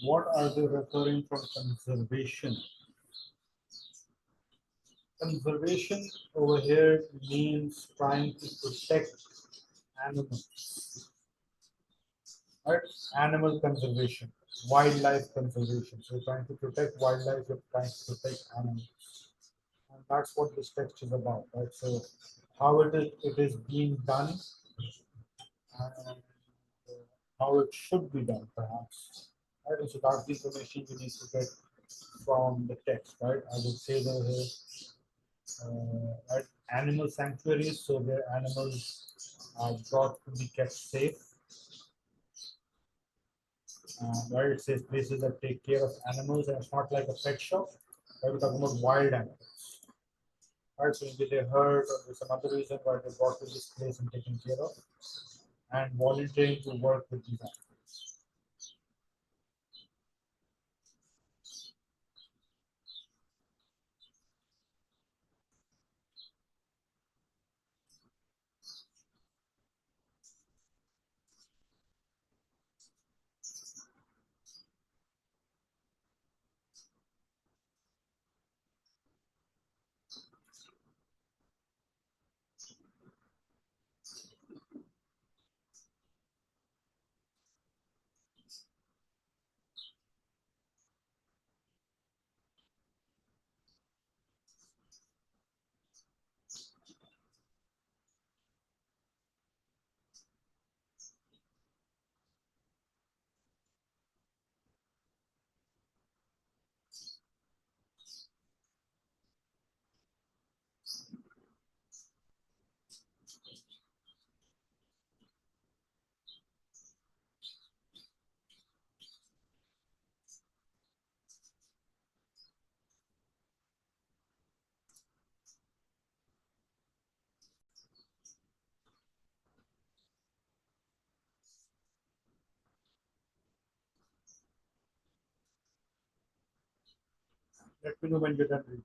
What are they referring from conservation? Conservation over here means trying to protect animals, right? Animal conservation, wildlife conservation. So you're trying to protect wildlife, you're trying to protect animals. And that's what this text is about, right? So how it is being done and how it should be done, perhaps. Right? So that's the information you need to get from the text, right? I would say there is right, animal sanctuaries, so where animals are brought to be kept safe. Right, it says places that take care of animals, and it's not like a pet shop. Right, we're talking about wild animals. Right, so maybe they hurt or there's some other reason why they brought to this place and taken care of, and volunteering to work with these animals. Let me know when you're done reading.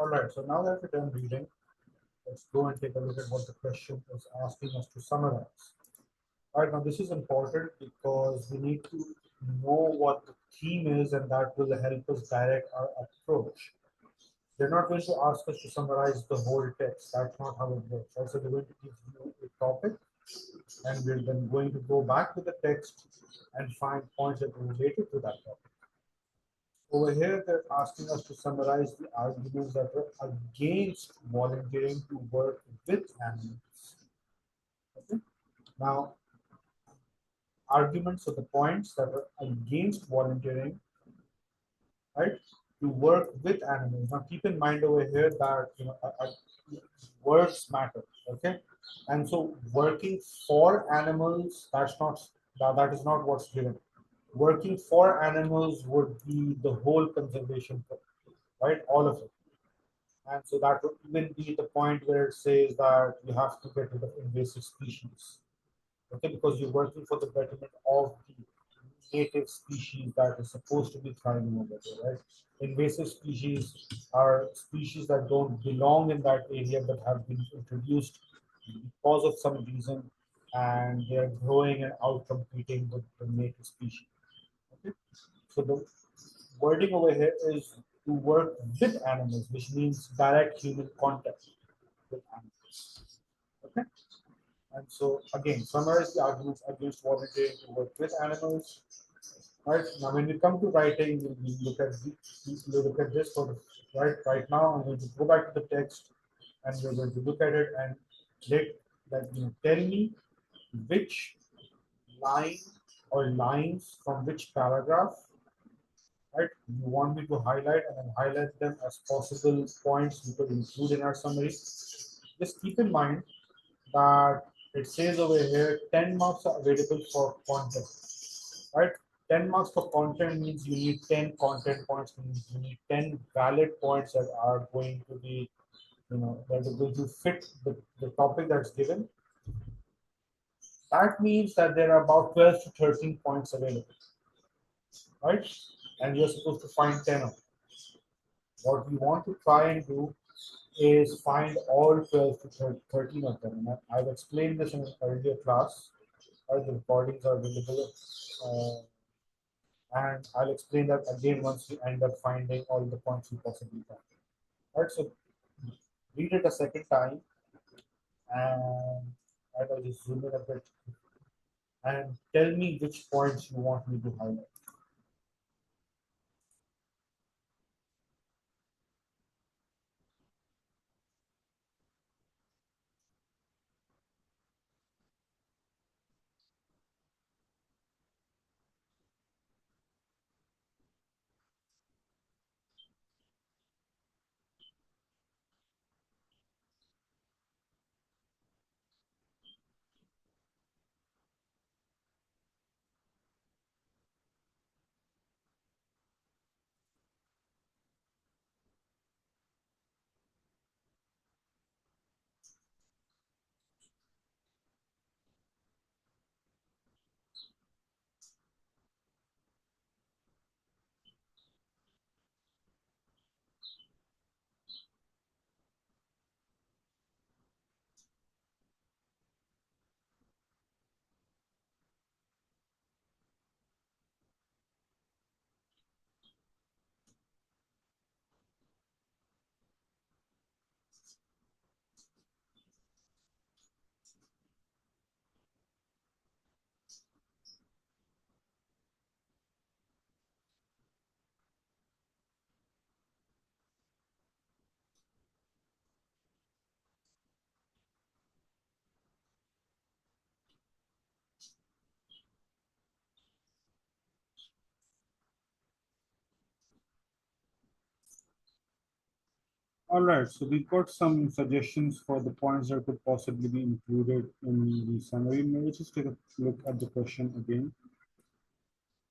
All right, so now that we're done reading, let's go and take a look at what the question is asking us to summarize. All right, now this is important because we need to know what the theme is, and that will help us direct our approach. They're not going to ask us to summarize the whole text. That's not how it works. Right? So they're going to give you a topic, and we're then going to go back to the text and find points that are related to that topic. Over here, they're asking us to summarize the arguments that are against volunteering to work with animals. Okay? Now, arguments or the points that are against volunteering, right, to work with animals. Now, keep in mind over here that words matter. Okay, and so working for animals, that is not what's given. Working for animals would be the whole conservation, right? All of it. And so that would even be the point where it says that you have to get rid of invasive species. Okay, because you're working for the betterment of the native species that is supposed to be thriving over there, right? Invasive species are species that don't belong in that area but have been introduced because of some reason, and they are growing and out competing with the native species. Okay? So the wording over here is to work with animals, which means direct human contact with animals. Okay? And so again, summarize the arguments against volunteering to work with animals. Right now, when we come to writing, we look at this sort of right now. I'm going to go back to the text, and we're going to look at it and let tell me which line or lines from which paragraph, right, you want me to highlight, and then highlight them as possible points we could include in our summary. Just keep in mind that it says over here 10 marks are available for content, right? 10 marks for content means you need 10 content points, means you need 10 valid points that are going to be, that are going to fit the topic that's given. That means that there are about 12 to 13 points available, right? And you're supposed to find 10 of them. What we want to try and do is find all 12 to 13 of them. And I've explained this in an earlier class. The recordings are available. And I'll explain that again once we end up finding all the points we possibly can. Right, so read it a second time, and I'll just zoom in a bit and tell me which points you want me to highlight. All right, so we've got some suggestions for the points that could possibly be included in the summary. Maybe just take a look at the question again.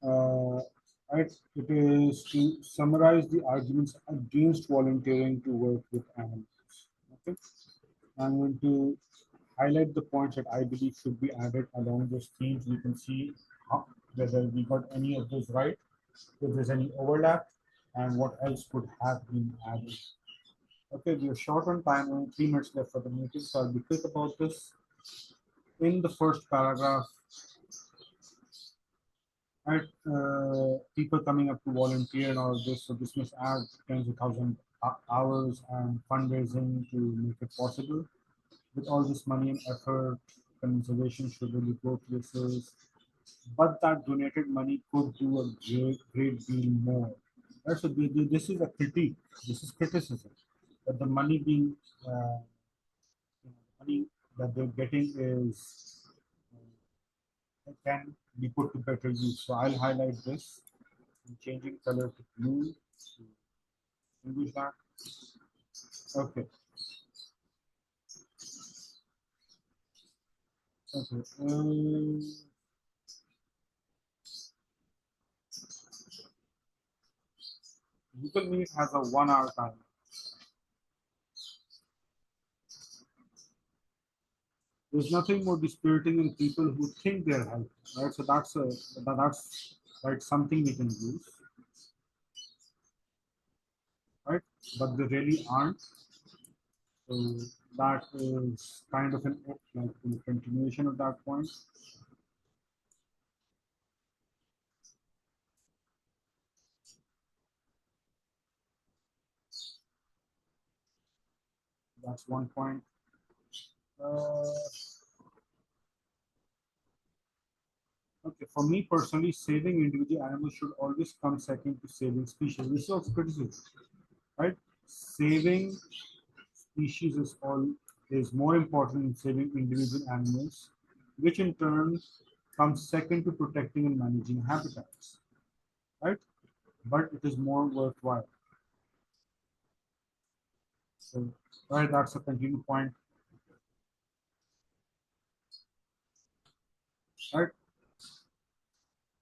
Right, it is to summarize the arguments against volunteering to work with animals. Okay, I'm going to highlight the points that I believe should be added along those themes. We can see whether we got any of those right, if there's any overlap, and what else could have been added. Okay, we are short on time, only 3 minutes left for the meeting, so I'll be quick about this. In the first paragraph, right, people coming up to volunteer and all of this, so this must add tens of thousands hours and fundraising to make it possible. With all this money and effort, conservation should really go places, but that donated money could do a great deal more. Right? So this is a critique. This is criticism that the money being money that they're getting is can be put to better use. So I'll highlight this. I'm changing color to blue. Use that. Okay. Okay. Google Meet has a 1 hour time. There's nothing more dispiriting than people who think they're helping, right? So that's right something we can use, right? But they really aren't. So that is kind of an like a continuation of that point. That's one point. Uh, okay, for me personally, saving individual animals should always come second to saving species. This is also criticism, right? Saving species is more important than saving individual animals, which in turn comes second to protecting and managing habitats, right? But it is more worthwhile. So, right, that's a continued point, right?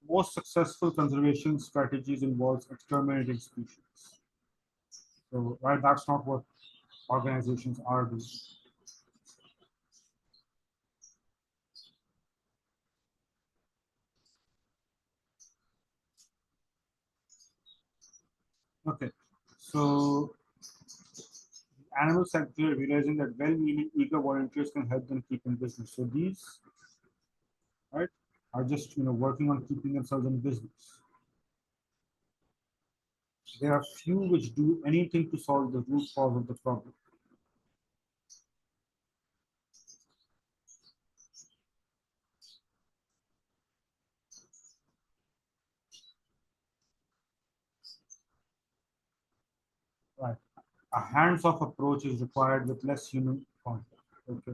Most successful conservation strategies involves exterminating species. So, right, that's not what organizations are doing. Okay, so animal sector realizing that well-meaning eager volunteers can help them keep in business. So these, right, are just working on keeping themselves in business. There are few which do anything to solve the root cause of the problem. Right. A hands-off approach is required with less human contact. Okay.